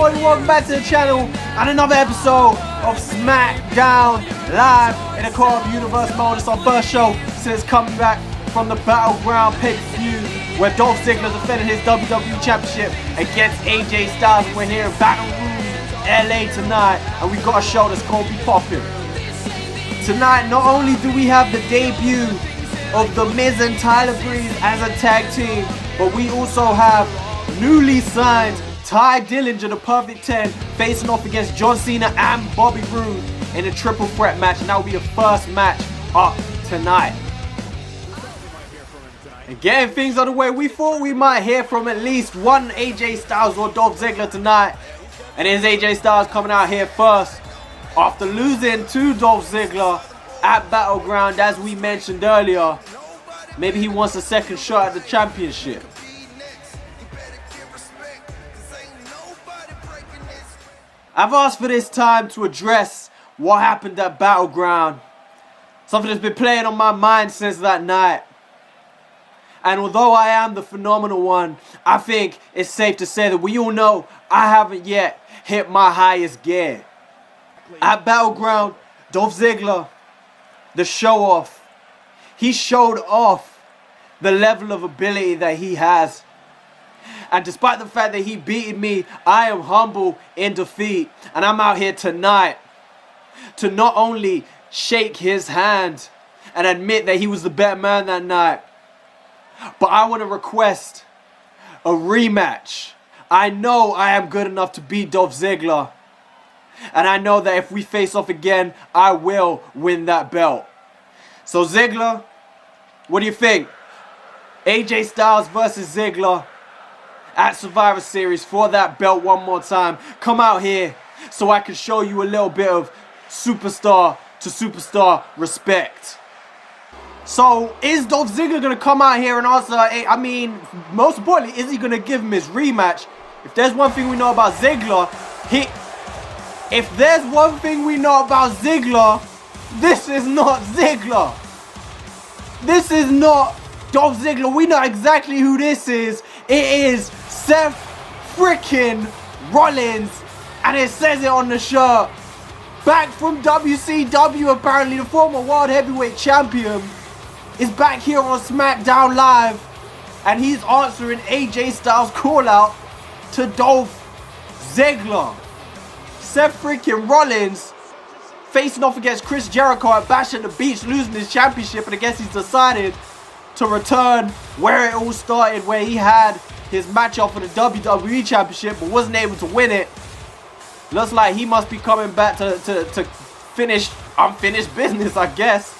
everybody, welcome back to the channel and another episode of Smackdown live in a co-op universe mode. It's our first show since coming back from the Battleground pay-per-view where Dolph Ziggler defended his WWE Championship against AJ Styles. We're here in Baton Rouge, LA tonight, and we got a show that's gonna be popping. Tonight, not only do we have the debut of The Miz and Tyler Breeze as a tag team, but we also have newly signed Ty Dillinger, the Perfect 10, facing off against John Cena and Bobby Roode in a triple threat match, and that will be the first match up tonight. And getting things on the way, we thought we might hear from at least one AJ Styles or Dolph Ziggler tonight, and here's AJ Styles coming out here first after losing to Dolph Ziggler at Battleground, as we mentioned earlier. Maybe he wants a second shot at the championship. I've asked for this time to address what happened at Battleground. Something that's been playing on my mind since that night. And although I am the phenomenal one, I think it's safe to say that we all know I haven't yet hit my highest gear. At Battleground, Dolph Ziggler, the show-off, he showed off the level of ability that he has. And despite the fact that he beat me, I am humble in defeat. And I'm out here tonight to not only shake his hand and admit that he was the better man that night, but I want to request a rematch. I know I am good enough to beat Dolph Ziggler. And I know that if we face off again, I will win that belt. So Ziggler, what do you think? AJ Styles versus Ziggler at Survivor Series for that belt one more time. Come out here so I can show you a little bit of superstar to superstar respect. So is Dolph Ziggler going to come out here and answer? I mean, most importantly, is he going to give him his rematch? If there's one thing we know about Ziggler, if there's one thing we know about Ziggler, this is not Ziggler. This is not Dolph Ziggler. We know exactly who this is. It is Seth freaking Rollins, and it says it on the shirt. Back from WCW, apparently the former World Heavyweight Champion is back here on Smackdown Live, and he's answering AJ Styles' call out to Dolph Ziggler. Seth freaking Rollins facing off against Chris Jericho at Bash at the Beach, losing his championship, and I guess he's decided to return where it all started, where he had his match off for the WWE Championship but wasn't able to win it. Looks like he must be coming back to finish unfinished business, I guess,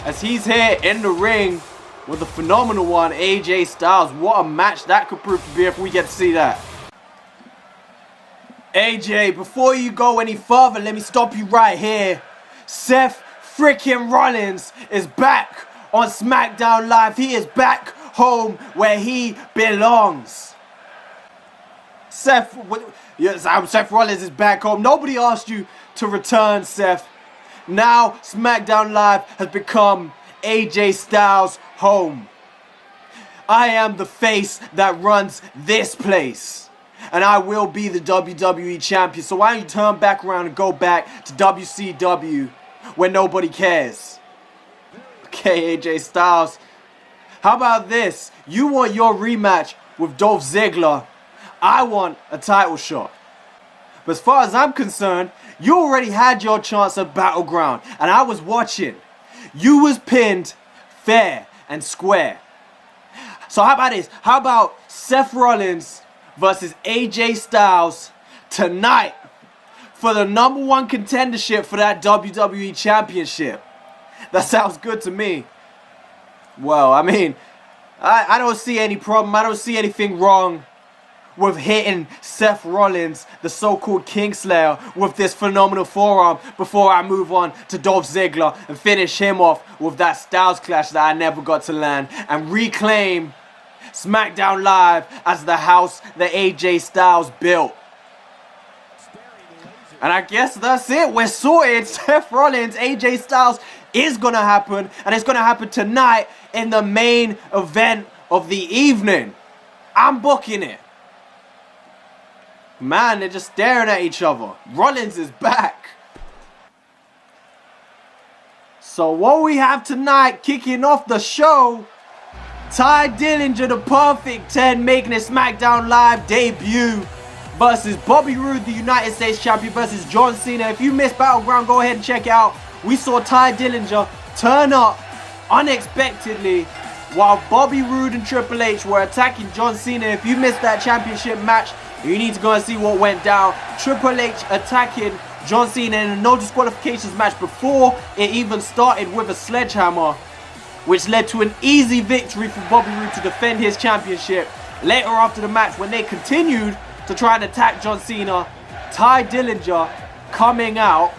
as he's here in the ring with the phenomenal one, AJ Styles. What a match that could prove to be if we get to see that. AJ, before you go any further, let me stop you right here. Seth freaking Rollins is back on Smackdown Live. He is back home where he belongs. Seth Rollins is back home. Nobody asked you to return, Seth. Now Smackdown Live has become AJ Styles' home. I am the face that runs this place, and I will be the WWE Champion. So why don't you turn back around and go back to WCW where nobody cares? Okay, AJ Styles, how about this? You want your rematch with Dolph Ziggler. I want a title shot. But as far as I'm concerned, you already had your chance at Battleground, and I was watching. You was pinned fair and square. So how about this? How about Seth Rollins versus AJ Styles tonight for the #1 contendership for that WWE Championship? That sounds good to me. Well, I mean, I don't see any problem. I don't see anything wrong with hitting Seth Rollins, the so-called Kingslayer, with this phenomenal forearm before I move on to Dolph Ziggler and finish him off with that Styles Clash that I never got to land and reclaim Smackdown Live as the house that AJ Styles built. And I guess that's it. We're sorted. Seth Rollins, AJ Styles is going to happen. And it's going to happen tonight in the main event of the evening. I'm booking it. Man, they're just staring at each other. Rollins is back. So what we have tonight, kicking off the show, Ty Dillinger, the Perfect 10, making his Smackdown Live debut versus Bobby Roode, the United States Champion, versus John Cena. If you missed Battleground, go ahead and check it out. We saw Ty Dillinger turn up unexpectedly while Bobby Roode and Triple H were attacking John Cena. If you missed that championship match, you need to go and see what went down. Triple H attacking John Cena in a no disqualifications match before it even started with a sledgehammer, which led to an easy victory for Bobby Roode to defend his championship. Later after the match, when they continued to try and attack John Cena, Ty Dillinger coming out,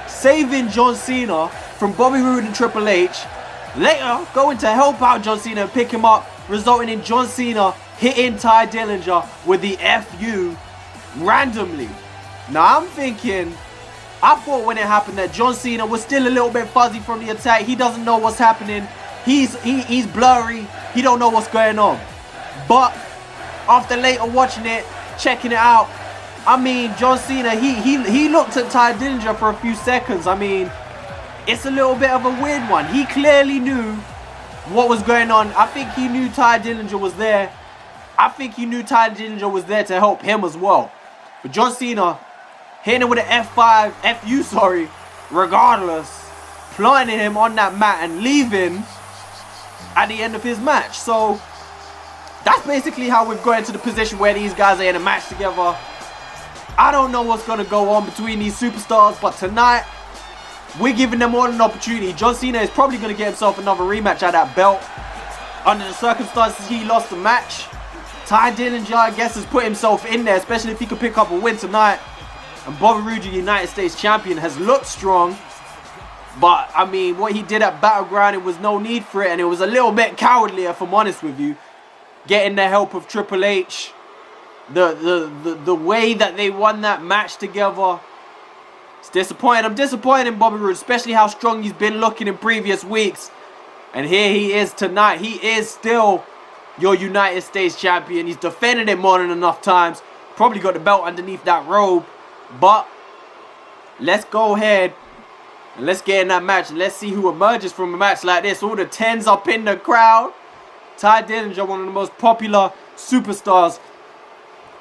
saving John Cena from Bobby Roode and Triple H. Later, going to help out John Cena and pick him up, resulting in John Cena hitting Ty Dillinger with the FU randomly. Now I'm thinking, I thought when it happened that John Cena was still a little bit fuzzy from the attack. He doesn't know what's happening. He's blurry. He don't know what's going on. But after later watching it, checking it out, I mean, John Cena, he looked at Ty Dillinger for a few seconds. I mean, it's a little bit of a weird one. He clearly knew what was going on. I think he knew Ty Dillinger was there. I think he knew Ty Dillinger was there to help him as well. But John Cena hitting him with an FU, regardless, planting him on that mat and leaving at the end of his match. So that's basically how we've got into the position where these guys are in a match together. I don't know what's going to go on between these superstars, but tonight we're giving them all an opportunity. John Cena is probably going to get himself another rematch at that belt. Under the circumstances, he lost the match. Ty Dillinger, I guess, has put himself in there, especially if he could pick up a win tonight. And Bobby Roode, the United States Champion, has looked strong. But, I mean, what he did at Battleground, it was no need for it. And it was a little bit cowardly, if I'm honest with you. Getting the help of Triple H. The way that they won that match together. It's disappointing. I'm disappointed in Bobby Roode, especially how strong he's been looking in previous weeks. And here he is tonight. He is still your United States Champion. He's defended it more than enough times. Probably got the belt underneath that robe. But let's go ahead and let's get in that match. And let's see who emerges from a match like this. All the 10s up in the crowd. Ty Dillinger, one of the most popular superstars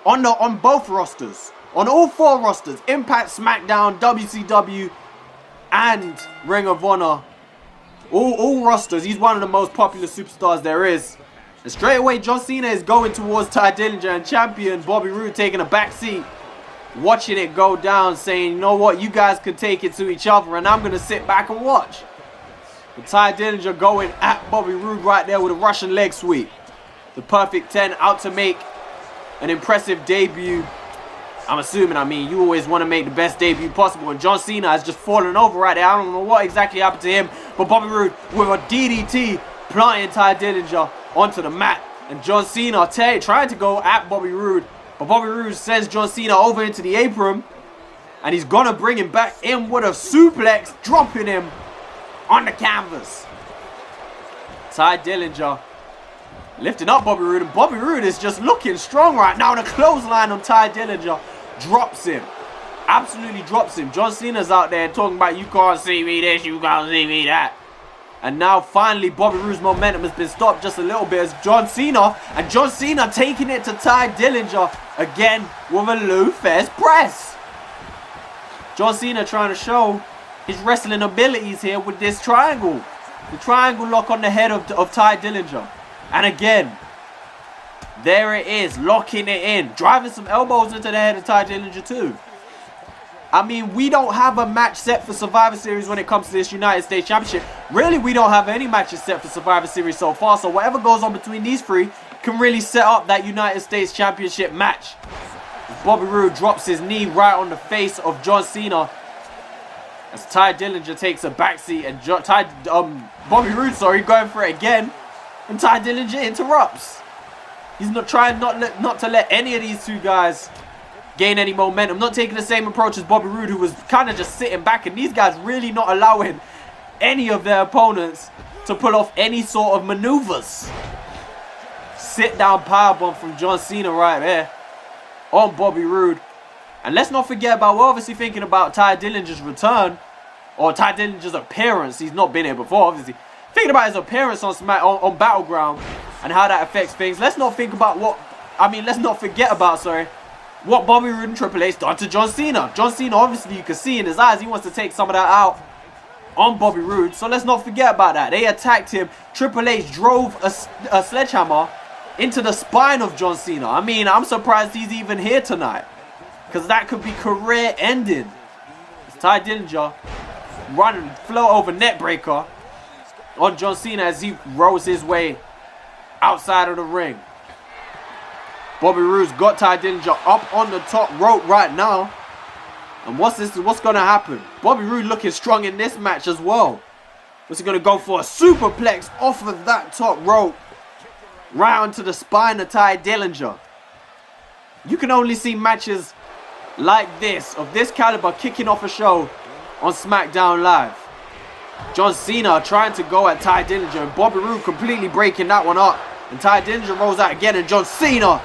on both rosters. On all 4 rosters. Impact, Smackdown, WCW, and Ring of Honor. All rosters. He's one of the most popular superstars there is. And straight away, John Cena is going towards Ty Dillinger, and champion Bobby Roode taking a back seat, watching it go down, saying, you know what, you guys can take it to each other, and I'm going to sit back and watch. But Ty Dillinger going at Bobby Roode right there with a Russian leg sweep. The Perfect 10 out to make an impressive debut. I'm assuming, I mean, you always want to make the best debut possible, and John Cena has just fallen over right there. I don't know what exactly happened to him, but Bobby Roode with a DDT planting Ty Dillinger onto the mat, and John Cena trying to go at Bobby Roode, but Bobby Roode sends John Cena over into the apron, and he's gonna bring him back in with a suplex, dropping him on the canvas. Ty Dillinger lifting up Bobby Roode, and Bobby Roode is just looking strong right now. The clothesline on Ty Dillinger drops him, absolutely drops him. John Cena's out there talking about, you can't see me this, you can't see me that. And now finally Bobby Roode's momentum has been stopped just a little bit as John Cena taking it to Ty Dillinger again with a low fast press. John Cena trying to show his wrestling abilities here with this triangle. The triangle lock on the head of Ty Dillinger. And again, there it is, locking it in. Driving some elbows into the head of Ty Dillinger too. I mean, we don't have a match set for Survivor Series when it comes to this United States Championship. Really, we don't have any matches set for Survivor Series so far. So whatever goes on between these 3 can really set up that United States Championship match. Bobby Roode drops his knee right on the face of John Cena as Ty Dillinger takes a backseat, and Bobby Roode, going for it again, and Ty Dillinger interrupts. He's not trying not to let any of these 2 guys gain any momentum. Not taking the same approach as Bobby Roode, who was kind of just sitting back, and these guys really not allowing any of their opponents to pull off any sort of maneuvers. Sit down powerbomb from John Cena right there. on Bobby Roode. And let's not forget about, we're obviously thinking about Ty Dillinger's return, or Ty Dillinger's appearance. He's not been here before, obviously. Thinking about his appearance on Battleground and how that affects things. Let's not think about let's not forget about, what Bobby Roode and Triple H done to John Cena. John Cena, obviously, you can see in his eyes, he wants to take some of that out on Bobby Roode. So let's not forget about that. They attacked him. Triple H drove a sledgehammer into the spine of John Cena. I mean, I'm surprised he's even here tonight, because that could be career ending. It's Ty Dillinger running float over net breaker on John Cena as he rolls his way outside of the ring. Bobby Roode's got Ty Dillinger up on the top rope right now. And what's going to happen? Bobby Roode looking strong in this match as well. Was he going to go for a superplex off of that top rope round to the spine of Ty Dillinger? You can only see matches like this, of this caliber, kicking off a show on Smackdown Live. John Cena trying to go at Ty Dillinger, and Bobby Roode completely breaking that one up. And Ty Dillinger rolls out again, and John Cena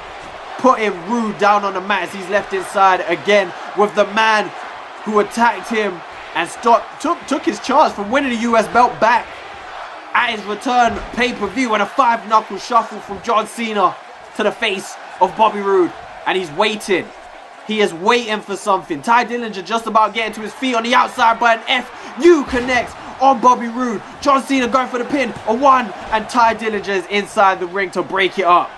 putting Roode down on the mat as he's left inside again with the man who attacked him and took his chance from winning the US belt back at his return pay-per-view, and a 5-knuckle shuffle from John Cena to the face of Bobby Roode. And he's waiting. He is waiting for something. Ty Dillinger just about getting to his feet on the outside, but an FU connects on Bobby Roode. John Cena going for the pin. A 1, and Ty Dillinger is inside the ring to break it up.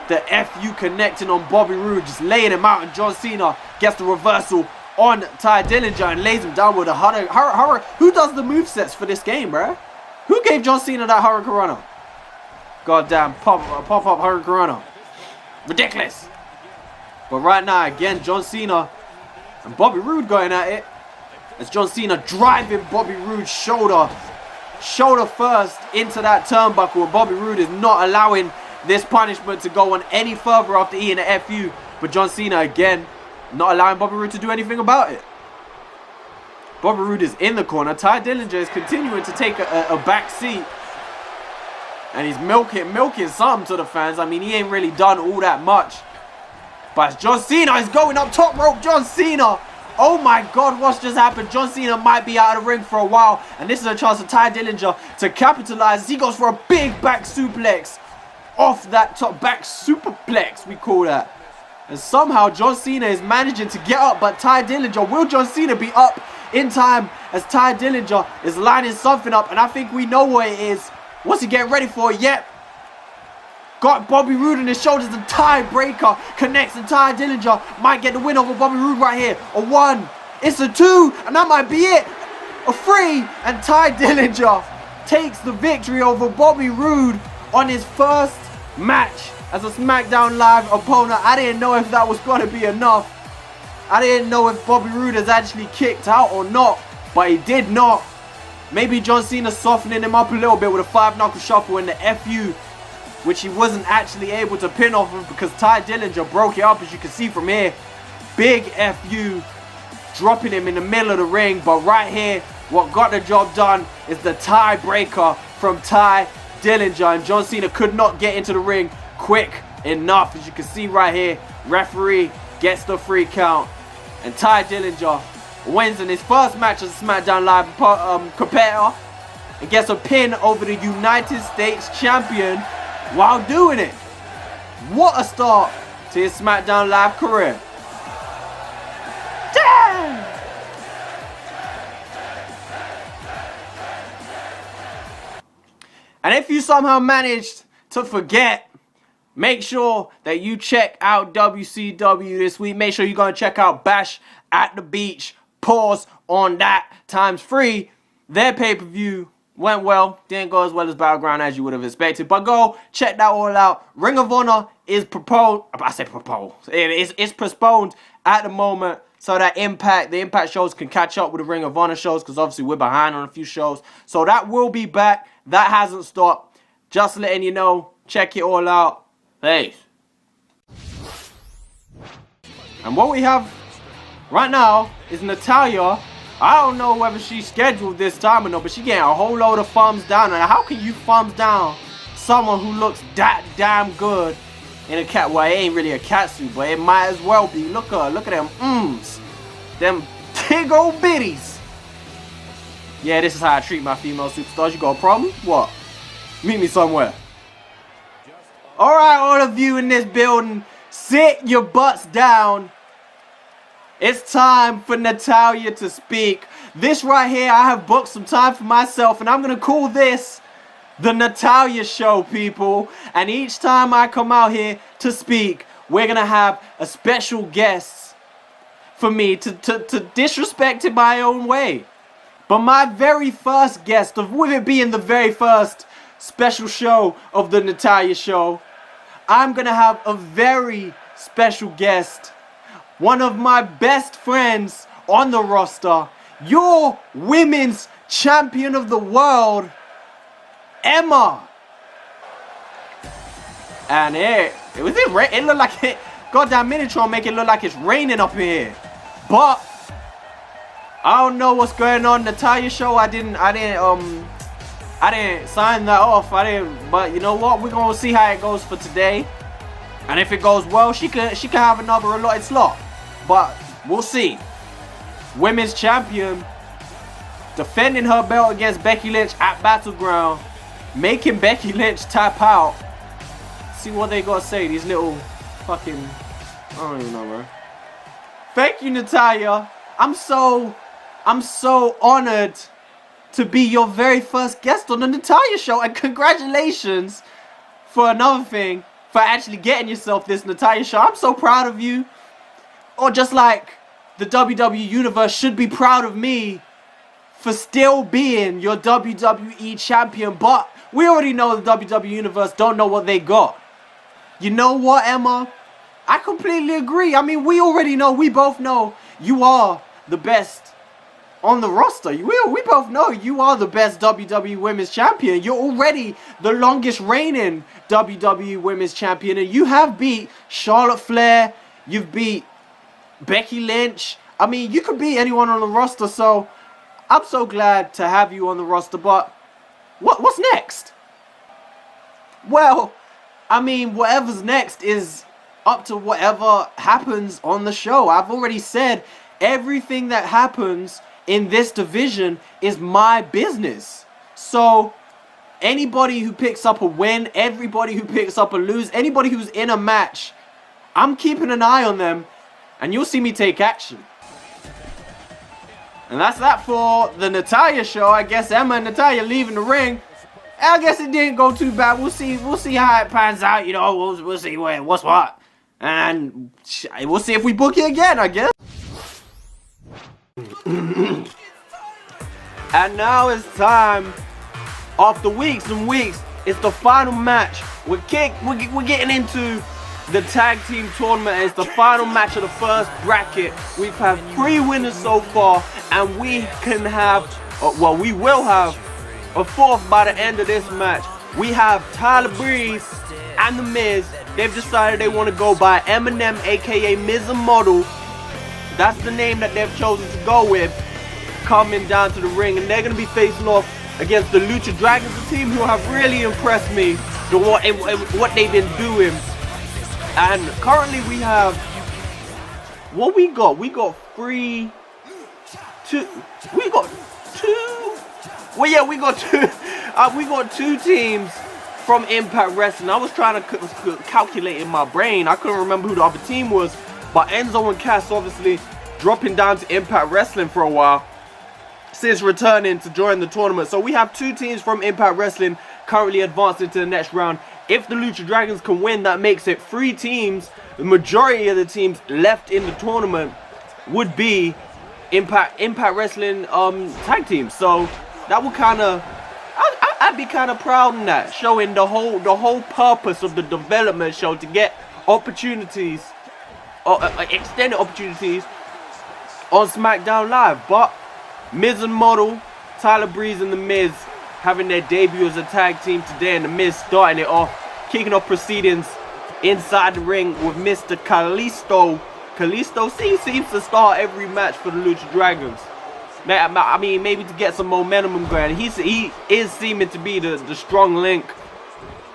The FU connecting on Bobby Roode, just laying him out, and John Cena gets the reversal on Ty Dillinger and lays him down with a hurricane. Who does the movesets for this game, bruh? Who gave John Cena that hurricane runner? Goddamn pop-up hurricane runner. Ridiculous. But right now, again, John Cena and Bobby Roode going at it. As John Cena driving Bobby Roode's shoulder first into that turnbuckle, and Bobby Roode is not allowing this punishment to go on any further after eating an FU. But John Cena, again, not allowing Bobby Roode to do anything about it. Bobby Roode is in the corner. Ty Dillinger is continuing to take a back seat. And he's milking something to the fans. I mean, he ain't really done all that much. But John Cena is going up top rope. John Cena. Oh my God, what's just happened? John Cena might be out of the ring for a while. And this is a chance for Ty Dillinger to capitalize as he goes for a big back suplex. Off that top back superplex, we call that. And somehow John Cena is managing to get up. But Ty Dillinger, will John Cena be up in time as Ty Dillinger is lining something up? And I think we know what it is. What's he getting ready for? Yep. Got Bobby Roode on his shoulders, and tiebreaker connects, and Ty Dillinger might get the win over Bobby Roode right here. A 1, it's a 2, and that might be it. A 3, and Ty Dillinger takes the victory over Bobby Roode on his first match as a Smackdown Live opponent. I didn't know if that was going to be enough. I didn't know if Bobby Roode has actually kicked out or not, but he did not. Maybe John Cena softening him up a little bit with a 5-knuckle shuffle in the FU, which he wasn't actually able to pin off of because Ty Dillinger broke it up, as you can see from here. Big FU, dropping him in the middle of the ring. But right here, what got the job done is the tiebreaker from Ty Dillinger. And John Cena could not get into the ring quick enough. As you can see right here, referee gets the 3 count. And Ty Dillinger wins in his first match as a SmackDown Live competitor and gets a pin over the United States champion while doing it. What a start to his SmackDown Live career. Damn! And if you somehow managed to forget, make sure that you check out WCW this week. Make sure you're going to check out Bash at the Beach. Pause on that ×3. Their pay-per-view went well. Didn't go as well as Battleground as you would have expected. But go check that all out. Ring of Honor is proposed. I said proposed. It's postponed at the moment so that the Impact shows can catch up with the Ring of Honor shows, because obviously we're behind on a few shows. So that will be back. That hasn't stopped. Just letting you know. Check it all out. Peace. And what we have right now is Natalya. I don't know whether she's scheduled this time or not, but she getting a whole load of thumbs down. And how can you thumbs down someone who looks that damn good in a cat. Well, it ain't really a cat suit, but it might as well be. Look at her. Look at them them big old bitties. Yeah, this is how I treat my female superstars. You got a problem? What? Meet me somewhere. Alright, all of you in this building, sit your butts down. It's time for Natalya to speak. This right here, I have booked some time for myself, and I'm going to call this the Natalya Show, people. And each time I come out here to speak, we're going to have a special guest for me to disrespect in my own way. But my very first guest, with it being the very first special show of the Natalya Show, I'm going to have a very special guest. One of my best friends on the roster, your women's champion of the world, Emma. And it looked like it, goddamn Minitron make it look like it's raining up here. But I don't know what's going on. Natalya Show, I didn't sign that off. But you know what? We're gonna see how it goes for today. And if it goes well, she can have another allotted slot. But we'll see. Women's champion defending her belt against Becky Lynch at Battleground, making Becky Lynch tap out. See what they gotta say, these little fucking, I don't even know, bro. Thank you, Natalya. I'm so honored to be your very first guest on the Natalya Show, and congratulations for another thing, for actually getting yourself this Natalya Show. I'm so proud of you. Or just like the WWE Universe should be proud of me for still being your WWE champion. But we already know the WWE Universe don't know what they got. You know what, Emma? I completely agree. I mean, we already know, we both know you are the best on the roster. We both know you are the best WWE Women's Champion. You're already the longest reigning WWE Women's Champion, and you have beat Charlotte Flair. You've beat Becky Lynch. I mean, you could beat anyone on the roster, so I'm so glad to have you on the roster. But what's next? Well, I mean, whatever's next is up to whatever happens on the show. I've already said everything that happens in this division is my business. So anybody who picks up a win, everybody who picks up a lose, anybody who's in a match, I'm keeping an eye on them, and you'll see me take action. And that's that for the Natalya Show. I guess Emma and Natalya leaving the ring. I guess it didn't go too bad. We'll see how it pans out. You know, we'll see what's what, and we'll see if we book it again, I guess. And now it's time. After weeks and weeks, it's the final match. We're getting into the tag team tournament. It's the final match of the first bracket. We've had 3 winners so far, and we can have, we will have a 4th by the end of this match. We have Tyler Breeze and The Miz. They've decided they want to go by Eminem, aka Miz and Model. That's the name that they've chosen to go with, coming down to the ring, and they're going to be facing off against the Lucha Dragons, a team who have really impressed me, what they've been doing. And currently we have, what we got? We got two. Well, yeah, we got two. We got 2 teams from Impact Wrestling. I was trying to calculate in my brain. I couldn't remember who the other team was. But Enzo and Cass obviously dropping down to Impact Wrestling for a while since returning to join the tournament. So we have 2 teams from Impact Wrestling currently advancing to the next round. If the Lucha Dragons can win, that makes it 3 teams. The majority of the teams left in the tournament would be Impact Wrestling tag teams. So that would kind of, I'd be kind of proud in that, showing the whole purpose of the development show, to get opportunities, extended opportunities on Smackdown Live. But Miz and Model, Tyler Breeze and The Miz having their debut as a tag team today, and The Miz starting it off, kicking off proceedings inside the ring with Mr. Kalisto. Kalisto seems to start every match for the Lucha Dragons. I mean, maybe to get some momentum going. He is seeming to be the strong link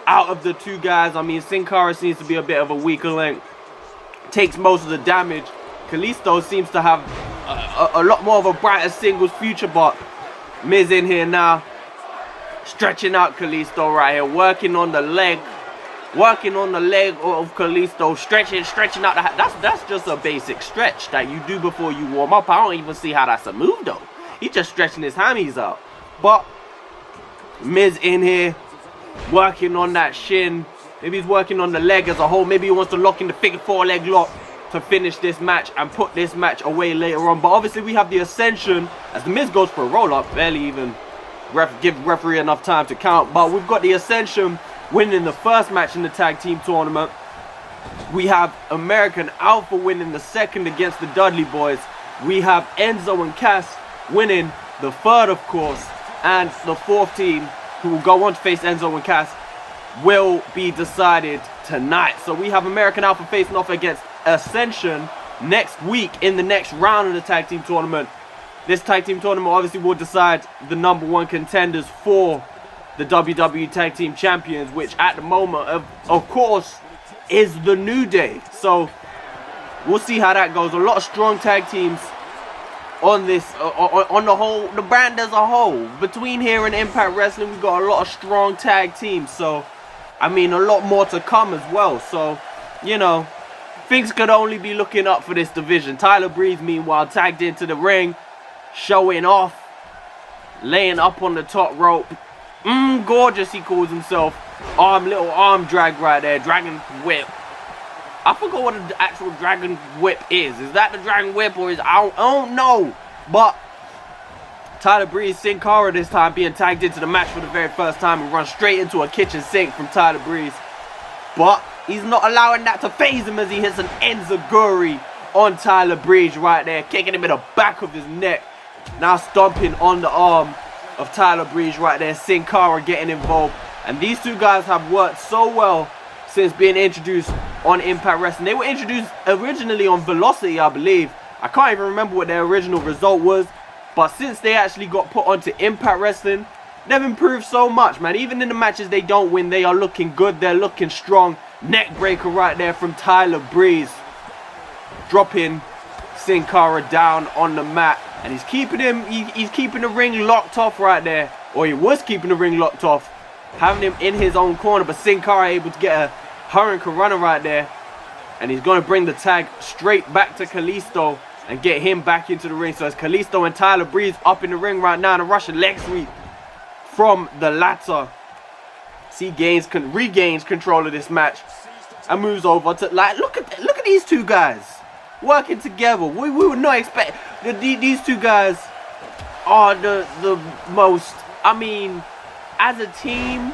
out of the two guys. I mean, Sin Cara seems to be a bit of a weaker link. Takes most of the damage. Kalisto seems to have a lot more of a brighter singles future, but Miz in here now. Stretching out Kalisto right here. Working on the leg. Working on the leg of Kalisto. Stretching out the... That's just a basic stretch that you do before you warm up. I don't even see how that's a move, though. He's just stretching his hammies out. But Miz in here. Working on that shin. Maybe he's working on the leg as a whole. Maybe he wants to lock in the figure 4 leg lock to finish this match and put this match away later on. But obviously we have the Ascension as the Miz goes for a roll up. Barely even give referee enough time to count. But we've got the Ascension winning the first match in the tag team tournament. We have American Alpha winning the second against the Dudley Boys. We have Enzo and Cass winning the third, of course. And the fourth team, who will go on to face Enzo and Cass, will be decided tonight. So we have American Alpha facing off against Ascension next week in the next round of the tag team tournament. This tag team tournament obviously will decide the #1 contenders for the WWE Tag Team Champions, which at the moment, of course, is the New Day. So we'll see how that goes. A lot of strong tag teams on this, on the whole, the brand as a whole. Between here and Impact Wrestling, we've got a lot of strong tag teams. So, I mean, a lot more to come as well. So, you know, things could only be looking up for this division. Tyler Breeze, meanwhile, tagged into the ring, showing off, laying up on the top rope. Gorgeous, he calls himself. Little arm drag right there. Dragon whip. I forgot what the actual dragon whip is. Is that the dragon whip or is... I don't know. But Tyler Breeze, Sin Cara this time being tagged into the match for the very first time and run straight into a kitchen sink from Tyler Breeze. But he's not allowing that to phase him as he hits an enziguri on Tyler Breeze right there. Kicking him in the back of his neck. Now stomping on the arm of Tyler Breeze right there. Sin Cara getting involved. And these two guys have worked so well since being introduced on Impact Wrestling. They were introduced originally on Velocity, I believe. I can't even remember what their original result was. But since they actually got put onto Impact Wrestling, they've improved so much, man. Even in the matches they don't win, they are looking good. They're looking strong. Neck breaker right there from Tyler Breeze. Dropping Sin Cara down on the mat. And he's keeping him, he's keeping the ring locked off right there. Or he was keeping the ring locked off. Having him in his own corner. But Sin Cara able to get a Hurricane Runner right there. And he's going to bring the tag straight back to Kalisto. And get him back into the ring. So it's Kalisto and Tyler Breeze up in the ring right now. And a Russian leg sweep from the latter. He regains control of this match. And moves over to, like, look at these two guys. Working together. We would not expect. These two guys are the most, I mean, as a team,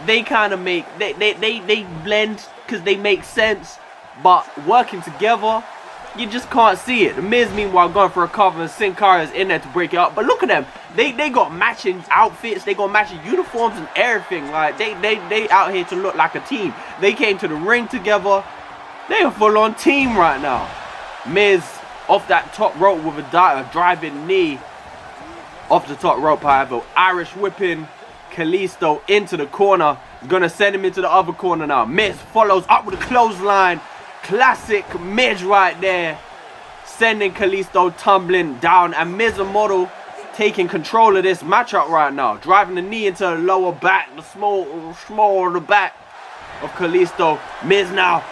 they kind of make, they blend because they make sense. But working together, you just can't see it. The Miz, meanwhile, going for a cover, and Sin Cara is in there to break it up. But look at them. They got matching outfits. They got matching uniforms and everything. Like, they out here to look like a team. They came to the ring together. They are full on team right now. Miz off that top rope with a driving knee. Off the top rope, however. Irish whipping Kalisto into the corner. Gonna send him into the other corner now. Miz follows up with a clothesline. Classic Miz right there. Sending Kalisto tumbling down. And Miz and Model taking control of this matchup right now. Driving the knee into the lower back. The small of the back of Kalisto. Miz now.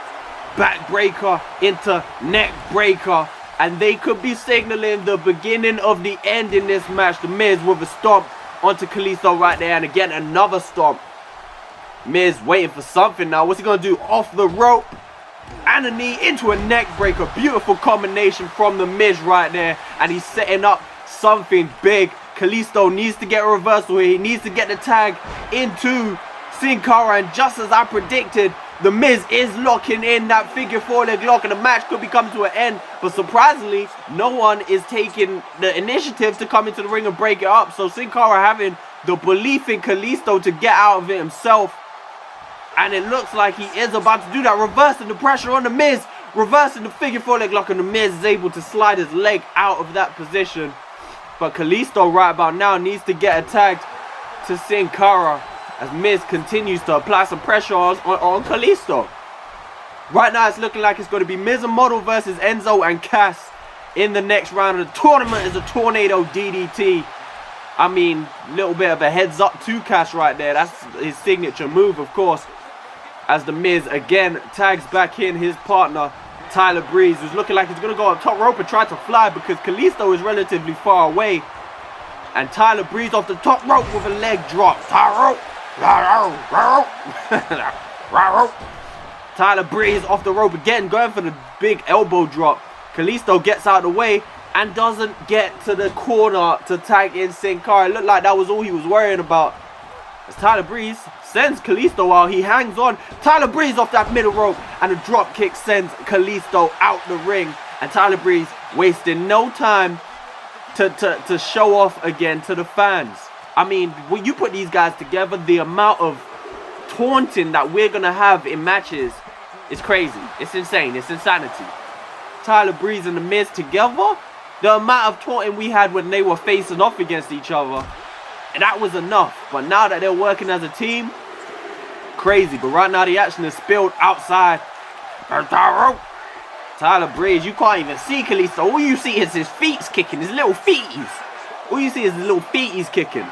Back breaker into neck breaker. And they could be signaling the beginning of the end in this match. The Miz with a stomp onto Kalisto right there. And again, another stomp. Miz waiting for something now. What's he going to do? Off the rope. And a knee into a neck breaker. Beautiful combination from the Miz right there. And he's setting up something big. Kalisto needs to get a reversal here. He needs to get the tag into Sin Cara. And just as I predicted, the Miz is locking in that figure 4 leg lock. And the match could be coming to an end. But surprisingly, no one is taking the initiative to come into the ring and break it up. So Sin Cara having the belief in Kalisto to get out of it himself. And it looks like he is about to do that. Reversing the pressure on the Miz. Reversing the figure 4 leg lock. And the Miz is able to slide his leg out of that position. But Kalisto right about now needs to get attacked to Sin Cara. as Miz continues to apply some pressure on Kalisto. Right now it's looking like it's going to be Miz and Model versus Enzo and Cass in the next round of the tournament. Is a Tornado DDT. I mean, little bit of a heads up to Cass right there. That's his signature move, of course. As the Miz again tags back in his partner Tyler Breeze, who's looking like he's going to go up top rope and try to fly because Kalisto is relatively far away. And Tyler Breeze off the top rope with a leg drop. Tyler Breeze off the rope again, going for the big elbow drop. Kalisto gets out of the way and doesn't get to the corner to tag in Sin Cara. It looked like that was all he was worrying about. As Tyler Breeze sends Kalisto out, he hangs on. Tyler Breeze off that middle rope, and a drop kick sends Kalisto out the ring. And Tyler Breeze wasting no time to show off again to the fans. I mean, when you put these guys together, the amount of taunting that we're gonna have in matches is crazy. It's insane. It's insanity. Tyler Breeze and the Miz together, the amount of taunting we had when they were facing off against each other, and that was enough. But now that they're working as a team, crazy. But right now the action is spilled outside. Tyler Breeze, you can't even see Kalisto. All you see is his feet kicking, his little feeties. All you see is his little feeties kicking.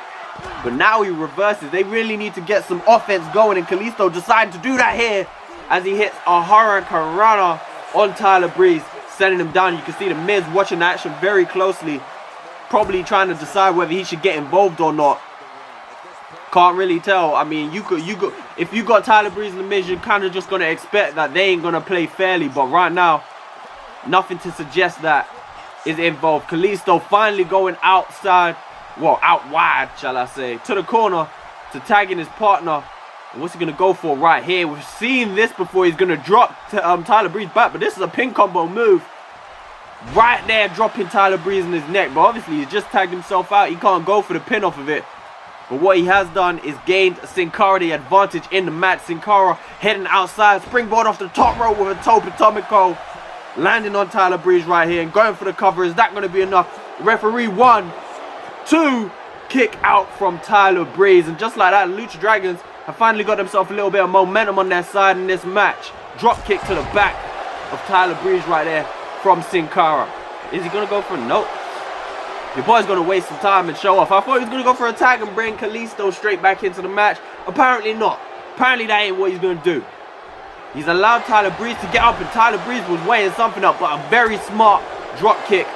But now he reverses. They really need to get some offense going, and Kalisto decided to do that here as he hits a Hurricanrana on Tyler Breeze, sending him down. You can see the Miz watching the action very closely, probably trying to decide whether he should get involved or not. Can't really tell. I mean, if you got Tyler Breeze and the Miz, you're kind of just gonna expect that they ain't gonna play fairly. But right now, nothing to suggest that is involved. Kalisto finally going outside, well, out wide, shall I say, to the corner to tag in his partner. And what's he gonna go for right here? We've seen this before. He's gonna drop Tyler Breeze back, but this is a pin combo move. Right there, dropping Tyler Breeze in his neck. But obviously, he's just tagged himself out. He can't go for the pin off of it. But what he has done is gained Sin Cara the advantage in the match. Sin Cara heading outside, springboard off the top rope with a Tope Atomico, landing on Tyler Breeze right here and going for the cover. Is that going to be enough? Referee 1, 2, kick out from Tyler Breeze. And just like that, Lucha Dragons have finally got themselves a little bit of momentum on their side in this match. Drop kick to the back of Tyler Breeze right there from Sin Cara. Is he going to go for a note? Your boy's going to waste some time and show off. I thought he was going to go for a tag and bring Kalisto straight back into the match. Apparently not. Apparently that ain't what he's going to do. He's allowed Tyler Breeze to get up, and Tyler Breeze was weighing something up, but a very smart drop kick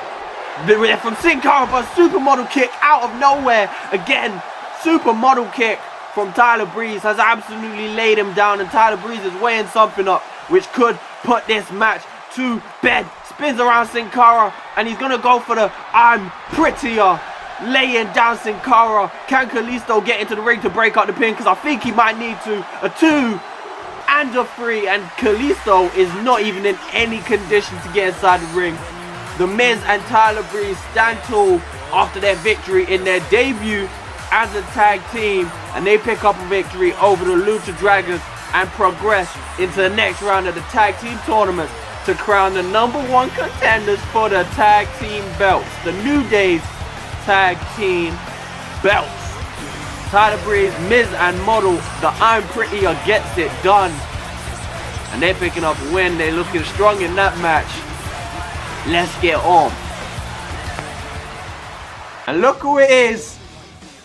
from Sin Cara, but a supermodel kick out of nowhere. Again, supermodel kick from Tyler Breeze has absolutely laid him down, and Tyler Breeze is weighing something up, which could put this match to bed. Spins around Sin Cara, and he's gonna go for the I'm prettier, laying down Sin Cara. Can Kalisto get into the ring to break up the pin? Because I think he might need to. A 2 and a 3, and Kalisto is not even in any condition to get inside the ring. The Miz and Tyler Breeze stand tall after their victory in their debut as a tag team, and they pick up a victory over the Lucha Dragons and progress into the next round of the tag team tournament to crown the #1 contenders for the tag team belts, the New Day's tag team belts. Tyler Breeze, Miz and Model, the I'm Prettier gets it done, and they're picking up a win. They're looking strong in that match. Let's get on. And look who it is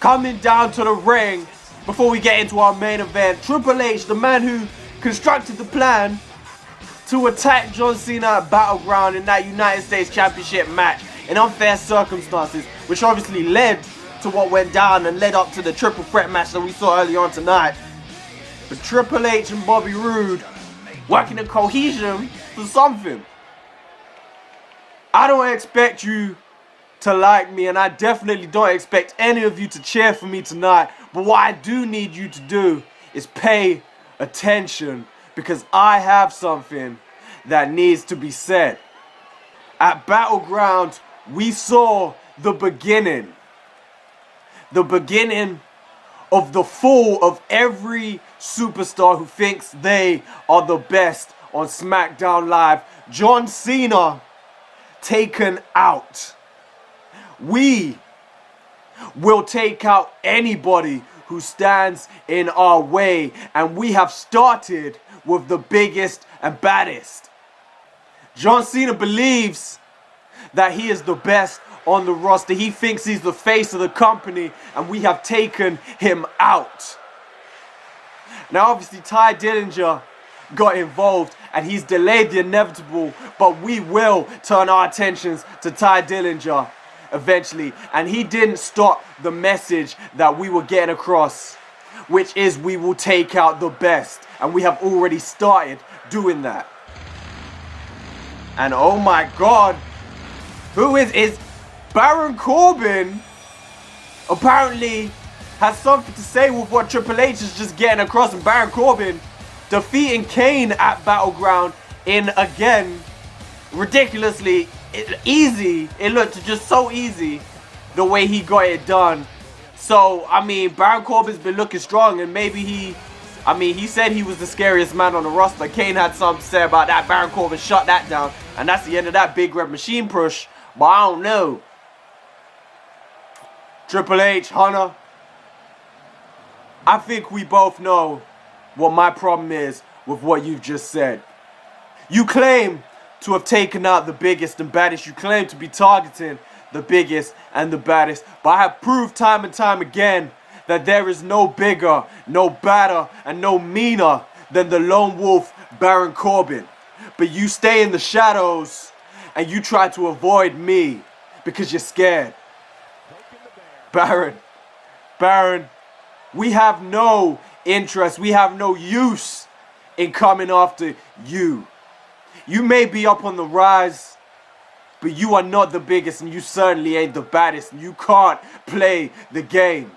coming down to the ring before we get into our main event. Triple H, the man who constructed the plan to attack John Cena at Battleground in that United States Championship match in unfair circumstances, which obviously led to what went down and led up to the triple threat match that we saw earlier on tonight. But Triple H and Bobby Roode working in cohesion for something. I don't expect you to like me, and I definitely don't expect any of you to cheer for me tonight, but what I do need you to do is pay attention, because I have something that needs to be said. At Battleground, we saw the beginning of the fall of every superstar who thinks they are the best on Smackdown Live. John Cena taken out. We will take out anybody who stands in our way. And we have started with the biggest and baddest. John Cena believes that he is the best on the roster. He thinks he's the face of the company, and we have taken him out. Now, obviously, Ty Dillinger got involved, and he's delayed the inevitable, but we will turn our attentions to Ty Dillinger eventually. And he didn't stop the message that we were getting across, which is we will take out the best. And we have already started doing that. And oh my God, who is Baron Corbin apparently has something to say with what Triple H is just getting across. And Baron Corbin defeating Kane at Battleground in, again, ridiculously easy. It looked just so easy the way he got it done. So, I mean, Baron Corbin's been looking strong, and maybe he said he was the scariest man on the roster. Kane had something to say about that. Baron Corbin shut that down, and that's the end of that Big Red Machine push. But I don't know. Triple H, Hunter, I think we both know what my problem is with what you've just said. You claim to have taken out the biggest and baddest. You claim to be targeting the biggest and the baddest. But I have proved time and time again that there is no bigger, no badder, and no meaner than the lone wolf Baron Corbin. But you stay in the shadows and you try to avoid me because you're scared. Baron, we have no interest, we have no use in coming after you. You may be up on the rise, but you are not the biggest, and you certainly ain't the baddest, and you can't play the game.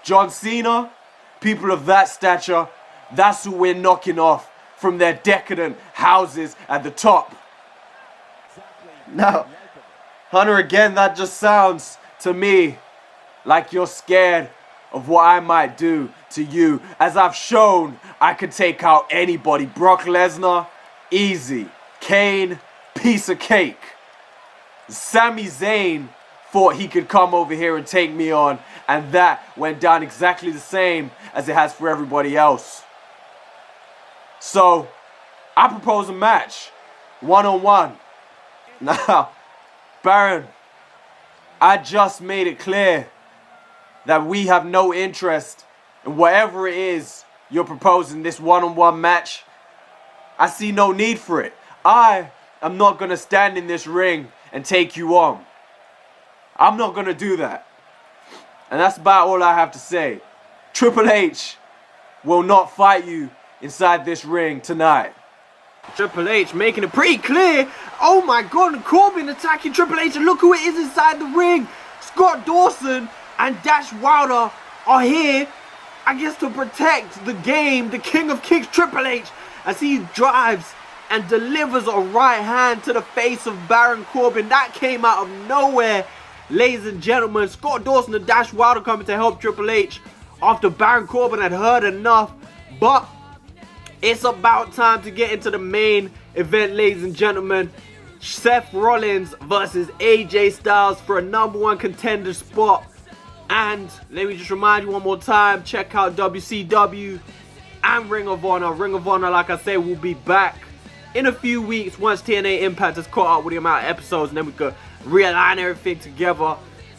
John Cena, people of that stature, that's who we're knocking off from their decadent houses at the top. Now, Hunter, again, that just sounds to me like you're scared of what I might do to you. As I've shown, I could take out anybody. Brock Lesnar, easy. Kane, piece of cake. Sami Zayn thought he could come over here and take me on, and that went down exactly the same as it has for everybody else. So, I propose a match, one-on-one. Now, Baron, I just made it clear that we have no interest in whatever it is you're proposing, this one-on-one match. I see no need for it. I am not going to stand in this ring and take you on. I'm not going to do that. And that's about all I have to say. Triple H will not fight you inside this ring tonight. Triple H making it pretty clear. Oh my God, Corbin attacking Triple H, and look who it is inside the ring. Scott Dawson and Dash Wilder are here, I guess, to protect the game. The King of Kicks, Triple H, as he drives and delivers a right hand to the face of Baron Corbin. That came out of nowhere, ladies and gentlemen. Scott Dawson and Dash Wilder coming to help Triple H after Baron Corbin had heard enough. But it's about time to get into the main event, ladies and gentlemen. Seth Rollins versus AJ Styles for a #1 contender spot. And let me just remind you one more time, check out WCW and Ring of Honor. Ring of Honor, like I said, will be back in a few weeks once TNA Impact has caught up with the amount of episodes, and then we could realign everything together.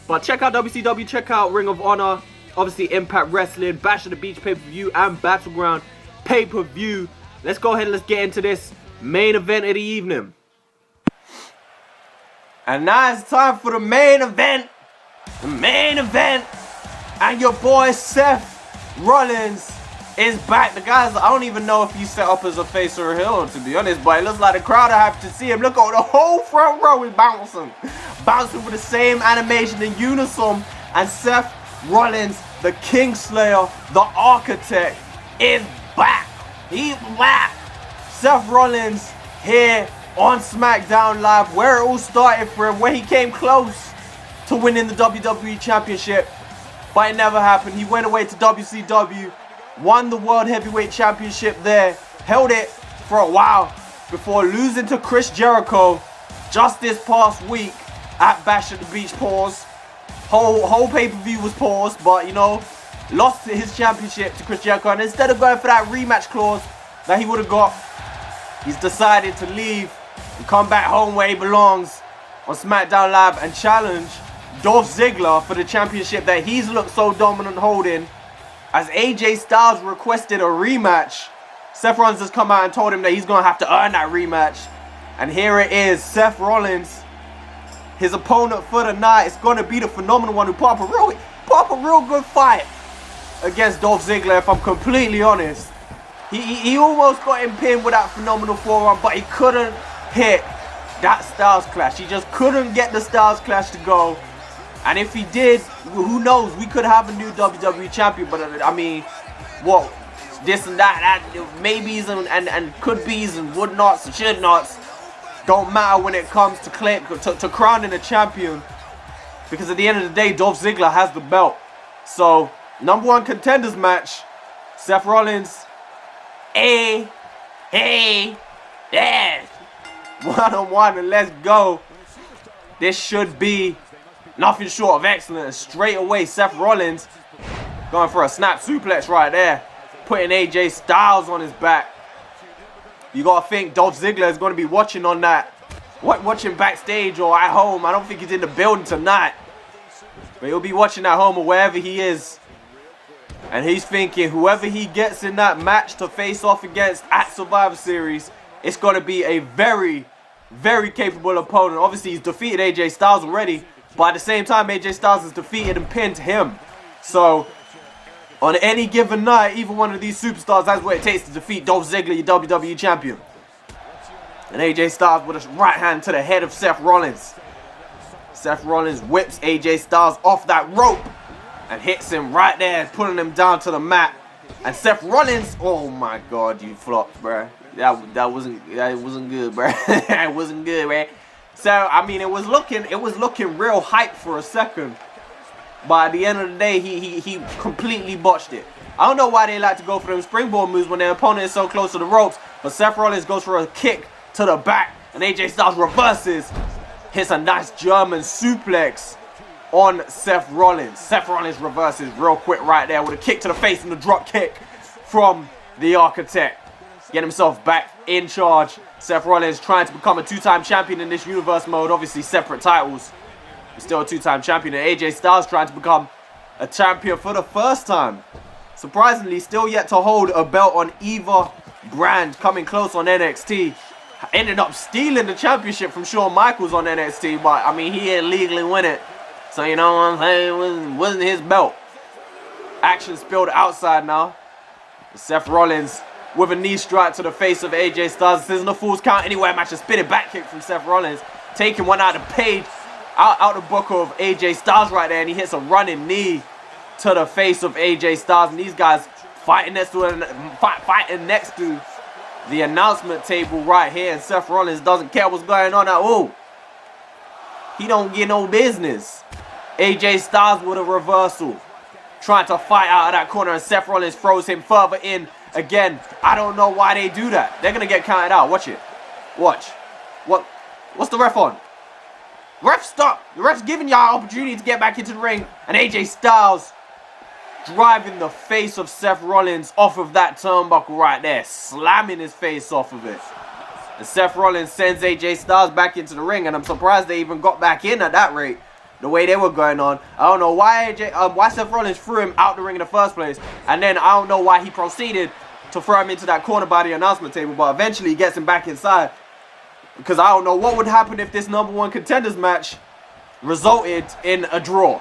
But check out WCW, check out Ring of Honor, obviously Impact Wrestling, Bash at the Beach pay-per-view, and Battleground pay-per-view. Let's go ahead and let's get into this main event of the evening. And now it's time for the main event. The main event. And your boy Seth Rollins is back. The guys, I don't even know if he's set up as a face or a heel, to be honest, but it looks like the crowd are happy to see him. Look, the whole front row is bouncing. Bouncing for the same animation in unison. And Seth Rollins, the Kingslayer, the Architect, is back. He's back. Seth Rollins here on Smackdown Live, where it all started for him, where he came close to winning the WWE Championship, but it never happened. He went away to WCW, won the World Heavyweight Championship there, held it for a while before losing to Chris Jericho just this past week at Bash at the Beach. Pause. Whole pay-per-view was paused, but you know, lost his championship to Chris Jericho, and instead of going for that rematch clause that he would have got, he's decided to leave and come back home where he belongs on Smackdown Live and challenge Dolph Ziggler for the championship that he's looked so dominant holding. As AJ Styles requested a rematch, Seth Rollins has come out and told him that he's going to have to earn that rematch. And here it is, Seth Rollins, his opponent for the night, is going to be the phenomenal one who put up a real good fight against Dolph Ziggler, if I'm completely honest. He almost got him pinned with that phenomenal forearm, but he couldn't hit that Styles Clash. He just couldn't get the Styles Clash to go. And if he did, who knows, we could have a new WWE champion. But I mean, what, this and that maybes and could be's and would nots and should nots don't matter when it comes to crowning a champion. Because at the end of the day, Dolph Ziggler has the belt. So, #1 contenders match, Seth Rollins, yeah, one-on-one, and let's go. This should be nothing short of excellent. And straight away, Seth Rollins going for a snap suplex right there, putting AJ Styles on his back. You gotta think Dolph Ziggler is going to be watching on that, watching backstage or at home. I don't think he's in the building tonight, but he'll be watching at home or wherever he is. And he's thinking whoever he gets in that match to face off against at Survivor Series, it's going to be a very, very capable opponent. Obviously, he's defeated AJ Styles already, but at the same time, AJ Styles has defeated and pinned him. So, on any given night, either one of these superstars has what it takes to defeat Dolph Ziggler, your WWE champion. And AJ Styles with a right hand to the head of Seth Rollins. Seth Rollins whips AJ Styles off that rope and hits him right there, putting him down to the mat. And Seth Rollins, oh my God, you flopped, bruh. That wasn't good, bruh. It wasn't good, man. So I mean, it was looking real hype for a second, but at the end of the day, he completely botched it. I don't know why they like to go for them springboard moves when their opponent is so close to the ropes, but Seth Rollins goes for a kick to the back, and AJ Styles reverses, hits a nice German suplex on Seth Rollins. Seth Rollins reverses real quick right there with a kick to the face and a drop kick from the Architect. Get himself back in charge. Seth Rollins trying to become a two-time champion in this universe mode. Obviously separate titles. He's still a two-time champion. And AJ Styles trying to become a champion for the first time. Surprisingly, still yet to hold a belt on either brand. Coming close on NXT. Ended up stealing the championship from Shawn Michaels on NXT. But, I mean, he didn't legally win it. So, you know what I'm saying? It wasn't his belt. Action spilled outside now. Seth Rollins with a knee strike to the face of AJ Styles. This isn't a Falls Count Anywhere match. A spinning back kick from Seth Rollins. Taking one out of the page, out the book of AJ Styles right there. And he hits a running knee to the face of AJ Styles. And these guys fighting next to the announcement table right here. And Seth Rollins doesn't care what's going on at all. He don't get no business. AJ Styles with a reversal. Trying to fight out of that corner. And Seth Rollins throws him further in. Again, I don't know why they do that. They're going to get counted out. Watch it. Watch. What's the ref on? Ref, stop. The ref's giving y'all opportunity to get back into the ring. And AJ Styles driving the face of Seth Rollins off of that turnbuckle right there. Slamming his face off of it. And Seth Rollins sends AJ Styles back into the ring. And I'm surprised they even got back in at that rate. The way they were going on. I don't know why why Seth Rollins threw him out the ring in the first place. And then I don't know why he proceeded to throw him into that corner by the announcement table. But eventually he gets him back inside. Because I don't know what would happen if this #1 contenders match resulted in a draw.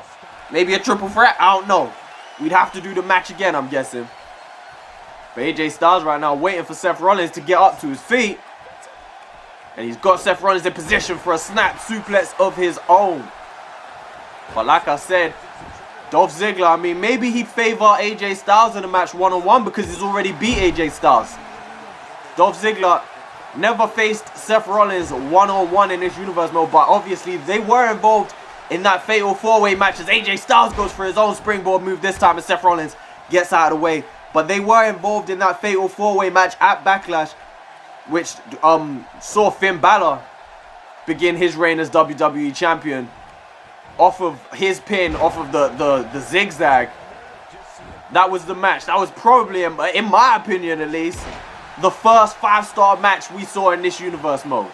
Maybe a triple threat. I don't know. We'd have to do the match again, I'm guessing. But AJ Styles right now waiting for Seth Rollins to get up to his feet. And he's got Seth Rollins in position for a snap suplex of his own. But like I said, Dolph Ziggler, I mean, maybe he'd favor AJ Styles in a match one-on-one because he's already beat AJ Styles. Dolph Ziggler never faced Seth Rollins one-on-one in this universe mode, but obviously they were involved in that fatal four-way match as AJ Styles goes for his own springboard move this time and Seth Rollins gets out of the way. But they were involved in that fatal four-way match at Backlash, which saw Finn Balor begin his reign as WWE champion. Off of his pin, off of the zigzag. that was the match. That was probably, in my opinion at least, the first 5-star match we saw in this universe mode.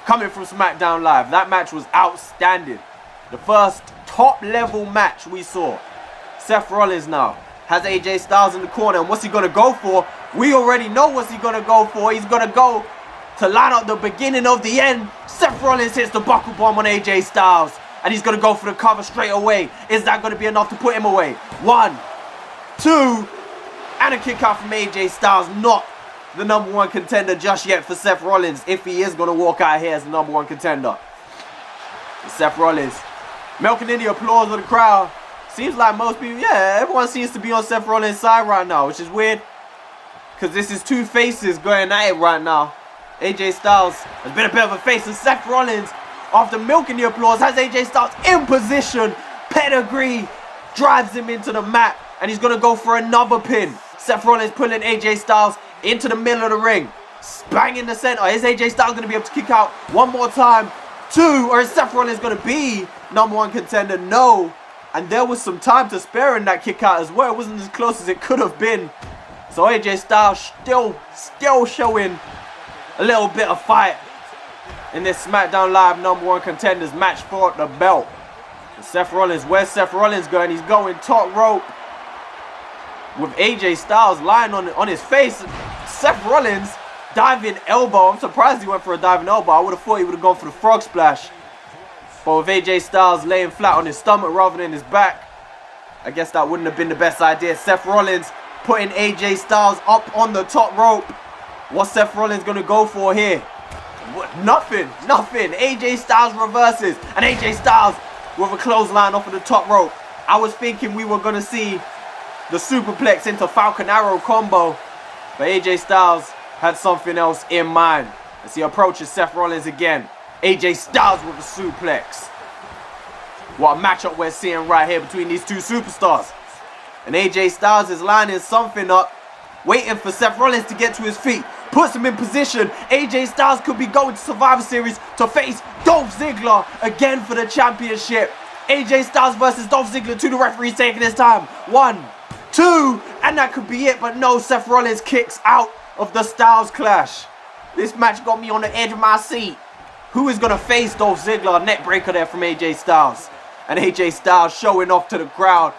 Coming from Smackdown Live, that match was outstanding. The first top-level match we saw. Seth Rollins now has AJ Styles in the corner, and what's he going to go for? We already know what's he going to go for. He's going to go to line up the beginning of the end. Seth Rollins hits the buckle bomb on AJ Styles, and he's going to go for the cover straight away. Is that going to be enough to put him away? 1, 2, and a kick out from AJ Styles. Not the #1 contender just yet for Seth Rollins, if he is going to walk out here as the #1 contender. Seth Rollins milking in the applause of the crowd. Seems like most people, yeah, everyone seems to be on Seth Rollins' side right now, which is weird, because this is two faces going at it right now. AJ Styles has been a bit of a face, and Seth Rollins, after milking the applause, has AJ Styles in position. Pedigree drives him into the mat, and he's going to go for another pin. Seth Rollins pulling AJ Styles into the middle of the ring. Bang in the center. Is AJ Styles going to be able to kick out one more time? 2, or is Seth Rollins going to be #1 contender? No. And there was some time to spare in that kick out as well. It wasn't as close as it could have been. So AJ Styles still showing a little bit of fight in this SmackDown Live #1 contenders match for the belt. And Seth Rollins, where's Seth Rollins going? He's going top rope with AJ Styles lying on his face. Seth Rollins diving elbow. I'm surprised he went for a diving elbow. I would have thought he would have gone for the frog splash. But with AJ Styles laying flat on his stomach rather than his back, I guess that wouldn't have been the best idea. Seth Rollins putting AJ Styles up on the top rope. What's Seth Rollins going to go for here? Nothing. AJ Styles reverses, and AJ Styles with a clothesline off of the top rope. I was thinking we were going to see the superplex into Falcon Arrow combo, but AJ Styles had something else in mind as he approaches Seth Rollins again. AJ Styles with a suplex. What a matchup we're seeing right here between these two superstars. And AJ Styles is lining something up, waiting for Seth Rollins to get to his feet. Puts him in position. AJ Styles could be going to Survivor Series to face Dolph Ziggler again for the championship. AJ Styles versus Dolph Ziggler. To the referees taking his time. 1, 2, and that could be it. But no, Seth Rollins kicks out of the Styles clash. This match got me on the edge of my seat. Who is going to face Dolph Ziggler? A neck breaker there from AJ Styles. And AJ Styles showing off to the crowd.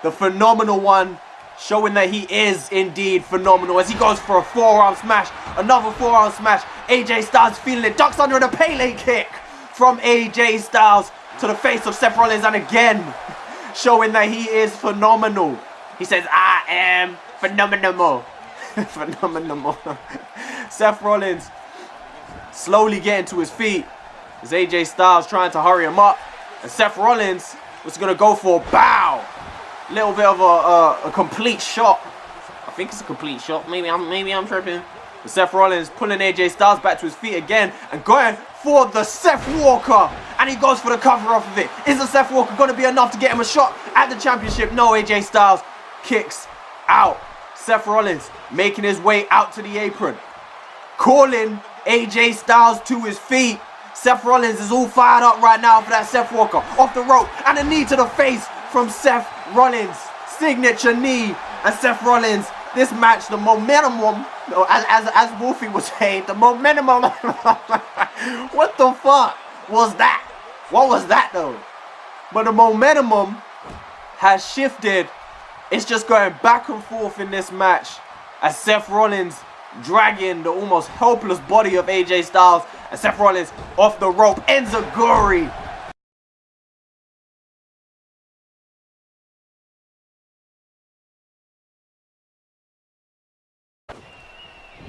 The phenomenal one, showing that he is indeed phenomenal as he goes for a forearm smash. Another forearm smash. AJ Styles feeling it. Ducks under the Pele kick from AJ Styles to the face of Seth Rollins. And again, showing that he is phenomenal. He says, I am phenomenal. Phenomenal. Seth Rollins slowly getting to his feet as AJ Styles trying to hurry him up. And Seth Rollins was going to go for a bow. Little bit of a complete shot. I think it's a complete shot. Maybe I'm tripping. But Seth Rollins pulling AJ Styles back to his feet again and going for the Seth Walker. And he goes for the cover off of it. Is the Seth Walker going to be enough to get him a shot at the championship? No, AJ Styles kicks out. Seth Rollins making his way out to the apron, calling AJ Styles to his feet. Seth Rollins is all fired up right now for that Seth Walker off the rope, and a knee to the face from Seth Rollins. Signature knee. And Seth Rollins, this match, the momentum, as Wolfie was saying, the momentum. What the fuck was that? What was that though? But the momentum has shifted. It's just going back and forth in this match as Seth Rollins dragging the almost helpless body of AJ Styles, and Seth Rollins off the rope. Enziguri.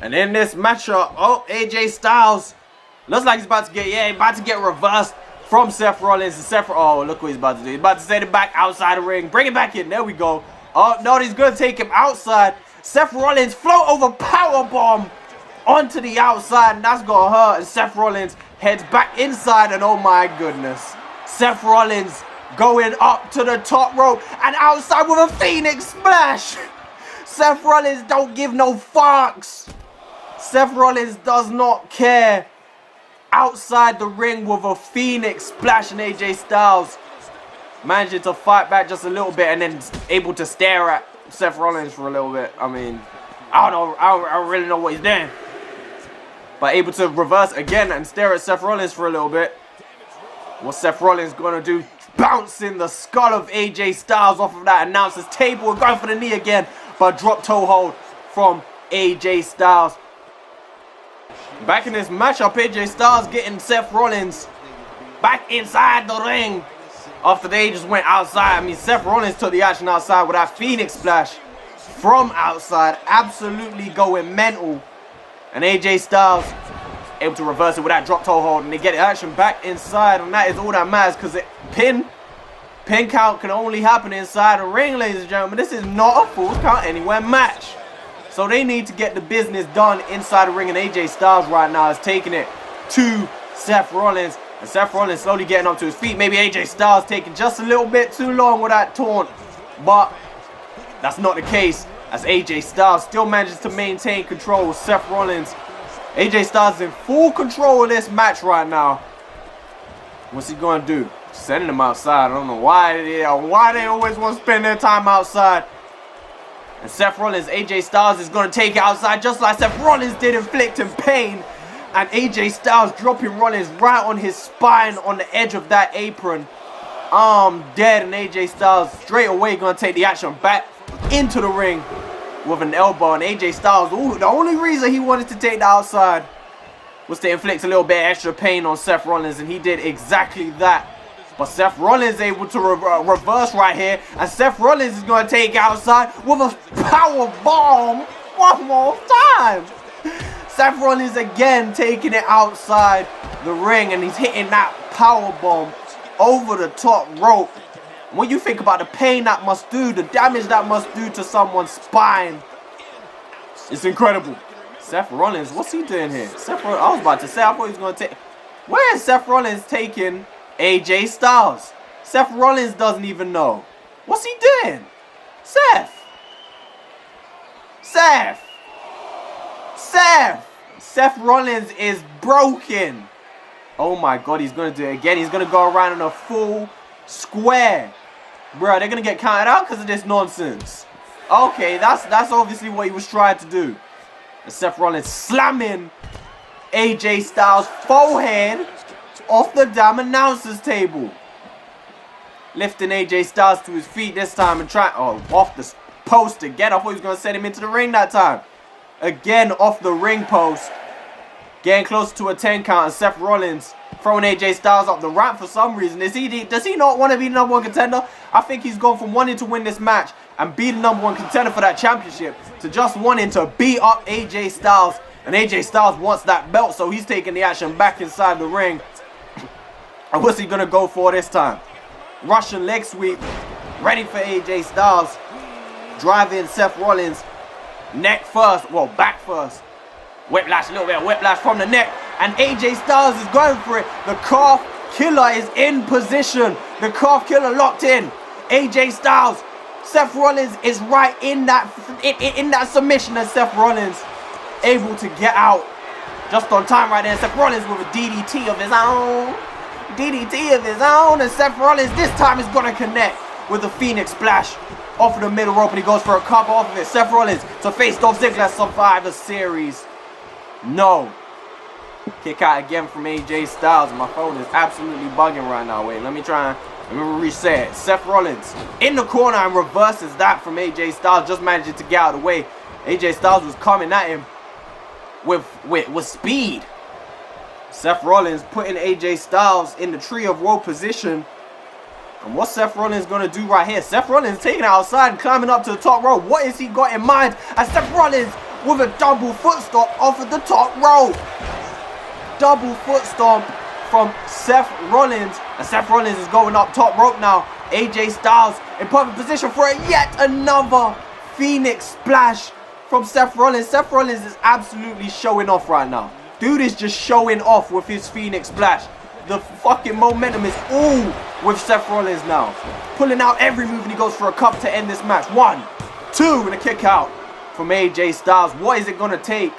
And in this matchup, AJ Styles looks like he's about to get reversed from Seth Rollins. And look what he's about to do. He's about to send it back outside the ring. Bring it back in. There we go. Oh, no, he's going to take him outside. Seth Rollins float over powerbomb onto the outside, and that's going to hurt. And Seth Rollins heads back inside, and oh my goodness. Seth Rollins going up to the top rope and outside with a Phoenix splash. Seth Rollins don't give no fucks. Seth Rollins does not care. Outside the ring with a Phoenix splash, and AJ Styles managing to fight back just a little bit and then able to stare at Seth Rollins for a little bit. I mean, I don't know. I don't really know what he's doing. But able to reverse again and stare at Seth Rollins for a little bit. What's Seth Rollins going to do? Bouncing the skull of AJ Styles off of that announcer's table. We're going for the knee again. But drop toe hold from AJ Styles. Back in this matchup, AJ Styles getting Seth Rollins back inside the ring. After they just went outside. I mean, Seth Rollins took the action outside with that Phoenix Splash from outside. Absolutely going mental. And AJ Styles able to reverse it with that drop toe hold. And they get the action back inside. And that is all that matters. Because pin count can only happen inside the ring, ladies and gentlemen. This is not a full count anywhere match. So they need to get the business done inside the ring. And AJ Styles right now is taking it to Seth Rollins. And Seth Rollins slowly getting up to his feet. Maybe AJ Styles taking just a little bit too long with that taunt. But that's not the case, as AJ Styles still manages to maintain control. Seth Rollins. AJ Styles is in full control of this match right now. What's he going to do? Sending him outside. I don't know why they always want to spend their time outside. And Seth Rollins, AJ Styles is going to take it outside just like Seth Rollins did, inflicting pain. And AJ Styles dropping Rollins right on his spine on the edge of that apron. Arm dead, and AJ Styles straight away going to take the action back into the ring with an elbow. And AJ Styles, the only reason he wanted to take the outside was to inflict a little bit extra pain on Seth Rollins. And he did exactly that. But Seth Rollins able to reverse right here. And Seth Rollins is going to take outside with a power bomb one more time. Seth Rollins again taking it outside the ring, and he's hitting that power bomb over the top rope. When you think about the pain that must do, the damage that must do to someone's spine, it's incredible. Seth Rollins, what's he doing here? Seth Rollins, I was about to say, I thought he was going to take... Where is Seth Rollins taking AJ Styles? Seth Rollins doesn't even know. What's he doing? Seth! Seth Rollins is broken. Oh my god, he's going to do it again. He's going to go around in a full square. Bro, they're going to get counted out because of this nonsense. Okay, that's obviously what he was trying to do. And Seth Rollins slamming AJ Styles' forehead off the damn announcer's table. Lifting AJ Styles to his feet this time and trying... Oh, off the post again. I thought he was going to set him into the ring that time. Again, off the ring post. Getting closer to a 10 count. And Seth Rollins throwing AJ Styles up the ramp for some reason. Does he not want to be the number one contender? I think he's gone from wanting to win this match and be the number one contender for that championship to just wanting to beat up AJ Styles. And AJ Styles wants that belt, so he's taking the action back inside the ring. And what's he going to go for this time? Russian leg sweep. Ready for AJ Styles. Driving Seth Rollins. Neck first. Well, back first. Whiplash, a little bit of whiplash from the neck. And AJ Styles is going for it. The calf killer is in position. The calf killer locked in. AJ Styles. Seth Rollins is right in that submission. And Seth Rollins able to get out just on time right there. Seth Rollins with a DDT of his own. And Seth Rollins this time is going to connect with the Phoenix Splash off of the middle rope, and he goes for a cover off of it. Seth Rollins to face Dolph Ziggler, Survivor Series. No. Kick out again from AJ Styles. My phone is absolutely bugging right now. Wait, let me reset it. Seth Rollins in the corner and reverses that from AJ Styles, just managing to get out of the way. AJ Styles was coming at him with speed. Seth Rollins putting AJ Styles in the tree of woe position. And what's Seth Rollins going to do right here? Seth Rollins taking it outside and climbing up to the top rope. What has he got in mind? And Seth Rollins with a double foot stomp off of the top rope. Double foot stomp from Seth Rollins. And Seth Rollins is going up top rope now. AJ Styles in perfect position for yet another Phoenix Splash from Seth Rollins. Seth Rollins is absolutely showing off right now. Dude is just showing off with his Phoenix Splash. The fucking momentum is all with Seth Rollins now. Pulling out every move, and he goes for a cup to end this match. 1, 2, and a kick out from AJ Styles. What is it going to take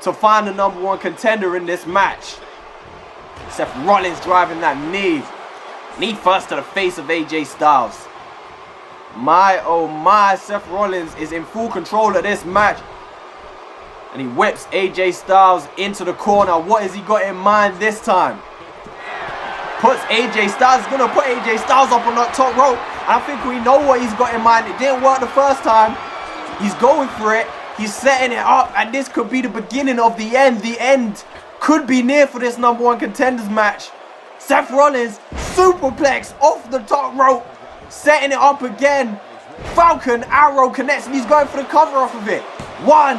to find the number one contender in this match? Seth Rollins driving that knee Knee first to the face of AJ Styles. My, oh my, Seth Rollins is in full control of this match. And he whips AJ Styles into the corner. What has he got in mind this time? Puts AJ Styles, he's going to put AJ Styles up on that top rope. And I think we know what he's got in mind. It didn't work the first time. He's going for it. He's setting it up. And this could be the beginning of the end. The end could be near for this #1 Contenders match. Seth Rollins, superplex off the top rope. Setting it up again. Falcon Arrow connects and he's going for the cover off of it. 1,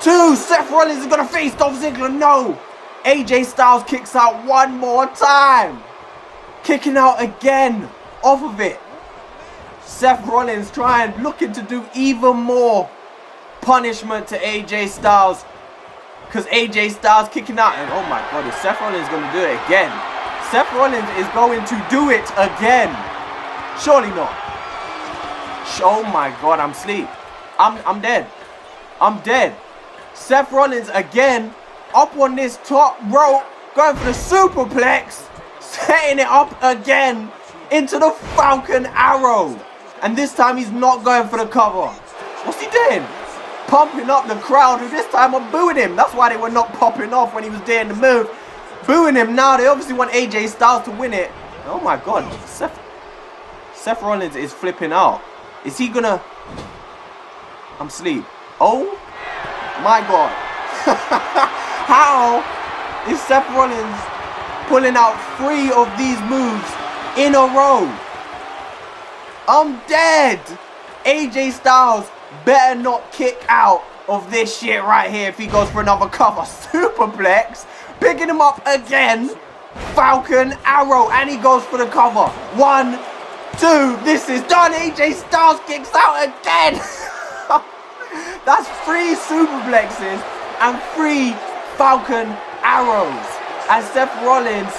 2. Seth Rollins is going to face Dolph Ziggler. No. AJ Styles kicks out one more time. Kicking out again off of it. Seth Rollins looking to do even more punishment to AJ Styles. Because AJ Styles kicking out. And oh my God, is Seth Rollins going to do it again? Seth Rollins is going to do it again. Surely not. Oh my God, I'm asleep. I'm dead. I'm dead. Seth Rollins again up on this top rope, going for the superplex, setting it up again into the Falcon Arrow. And this time he's not going for the cover. What's he doing? Pumping up the crowd, who this time are booing him. That's why they were not popping off when he was doing the move. Booing him now. They obviously want AJ Styles to win it. Oh my God, Seth Rollins is flipping out. Is he gonna... I'm asleep. Oh my God. How is Seth Rollins pulling out 3 of these moves in a row? I'm dead. AJ Styles better not kick out of this shit right here if he goes for another cover. Superplex. Picking him up again. Falcon Arrow. And he goes for the cover. 1, 2. This is done. AJ Styles kicks out again. That's 3 superplexes and 3 Falcon Arrows. And Seth Rollins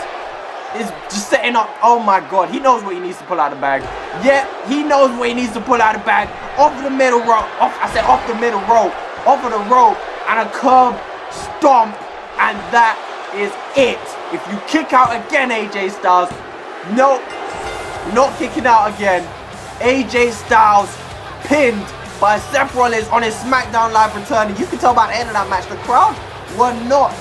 is just setting up. Oh my God. He knows what he needs to pull out of the bag. Yeah, he knows what he needs to pull out of the bag. Off the middle rope. Off the middle rope. Off of the rope. And a curb stomp. And that is it. If you kick out again, AJ Styles. Nope. Not kicking out again. AJ Styles pinned by Seth Rollins on his Smackdown Live return. And you can tell by the end of that match, the crowd were not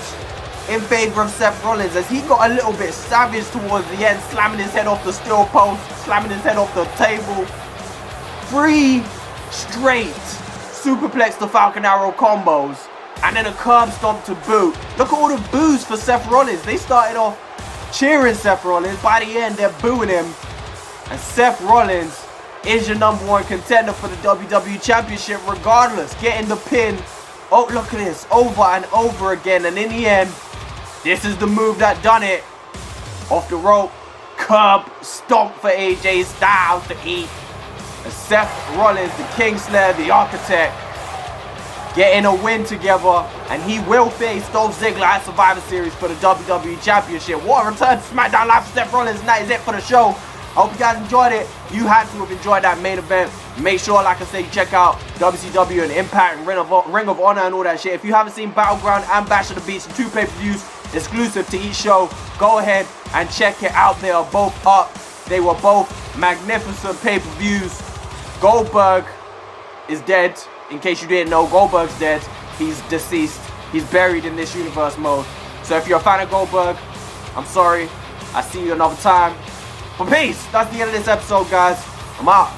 in favor of Seth Rollins as he got a little bit savage towards the end, slamming his head off the steel post, slamming his head off the table. 3 straight superplex to Falcon Arrow combos and then a curb stomp to boot. Look at all the boos for Seth Rollins. They started off cheering Seth Rollins. By the end, they're booing him. And Seth Rollins is your #1 contender for the WWE Championship regardless. Getting the pin. Oh, look at this. Over and over again. And in the end, this is the move that done it. Off the rope. Curb stomp for AJ Styles to eat. And Seth Rollins, the Kingslayer, the Architect, getting a win together. And he will face Dolph Ziggler at Survivor Series for the WWE Championship. What a return to SmackDown Live for Seth Rollins. And that is it for the show. I hope you guys enjoyed it. You had to have enjoyed that main event. Make sure, like I say, check out WCW and Impact and Ring of Honor and all that shit. If you haven't seen Battleground and Bash of the Beach, the 2 pay-per-views exclusive to each show, go ahead and check it out. They are both up. They were both magnificent pay-per-views. Goldberg is dead. In case you didn't know, Goldberg's dead. He's deceased. He's buried in this universe mode. So if you're a fan of Goldberg, I'm sorry. I'll see you another time. But peace. That's the end of this episode, guys. I'm out.